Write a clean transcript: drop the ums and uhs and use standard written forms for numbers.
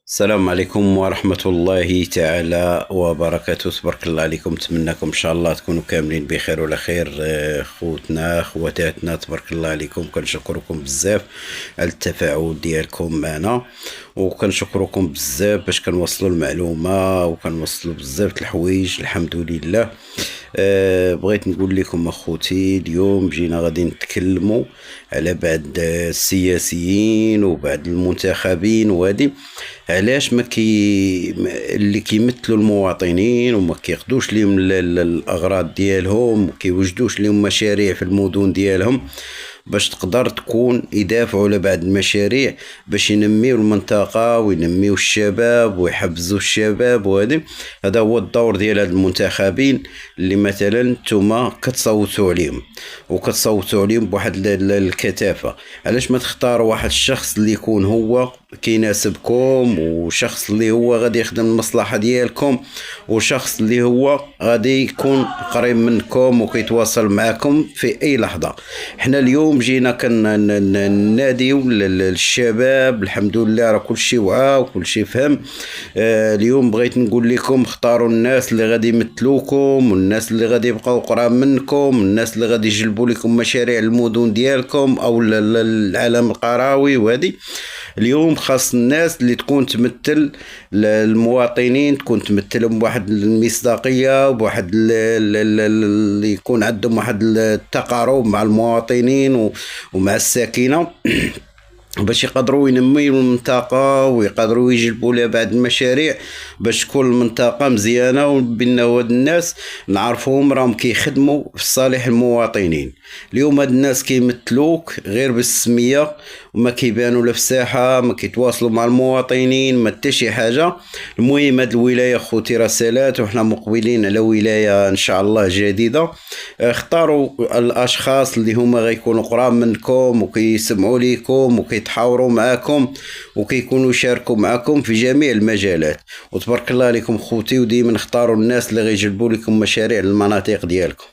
السلام عليكم ورحمة الله تعالى وبركاته. تبارك الله عليكم، نتمنىكم إن شاء الله تكونوا كاملين بخير وعلى خير. خوتنا خواتاتنا تبارك الله عليكم، كنشكركم بزاف على التفاعل ديالكم معنا، وكنشكركم بزاف باش كنوصلوا المعلومة وكنوصلوا بزاف د الحوايج الحمد لله. بغيت نقول لكم اخوتي، اليوم جينا غادي نتكلموا على بعض السياسيين وبعض المنتخبين، وهذه علاش ما كي اللي كيمثلوا المواطنين وما كياخدوش لهم الاغراض ديالهم، وما كيوجدوش لهم مشاريع في المدن ديالهم باش تقدر تكون يدافعوا على بعض المشاريع باش ينميوا المنطقة وينميوا الشباب ويحفزوا الشباب. هذا هو الدور ديال هاد المنتخبين اللي مثلا نتوما كتصوتوا عليهم وكتصوتوا عليهم بواحد الكثافة. علاش ما تختاروا واحد الشخص اللي يكون هو كيناسبكم، وشخص اللي هو غادي يخدم المصلحة ديالكم، وشخص اللي هو غادي يكون قريب منكم وكيتواصل معكم في اي لحظة. احنا اليوم جينا كنناديو للشباب، الحمد لله راه كلشي وعى وكلشي فهم. اليوم بغيت نقول لكم اختاروا الناس اللي غادي يمثلوكم، والناس اللي غادي يبقاو قراب منكم، الناس اللي غادي يجلبوا لكم مشاريع المدن ديالكم او العالم القروي. وهذه اليوم خاص الناس اللي تكون تمثل المواطنين، تكون تمثلهم بواحد المصداقية وبواحد اللي يكون عندهم واحد التقارب مع المواطنين ومع الساكنة باش يقدروا ينميوا المنطقة ويقدروا يجلبوا لها بعض المشاريع باش تكون المنطقة مزيانة، وبان هاد الناس نعرفوهم راهم كيخدموا في صالح المواطنين. اليوم هاد الناس كيمثلوك غير بالسمية، وما كيبانوا لا في الساحة، ما كيتواصلوا مع المواطنين، ما حتى شي حاجة. المهم هاد الولاية خوتي رسالات، وحنا مقبلين على ولاية ان شاء الله جديدة. اختاروا الاشخاص اللي هما غيكونوا قراب منكم وكيسمعوا ليكم وكيتحاوروا معاكم وكيكونوا يشاركوا معكم في جميع المجالات. وتبارك الله عليكم خوتي، وديما اختاروا الناس اللي غيجلبوا لكم مشاريع للمناطق ديالكم.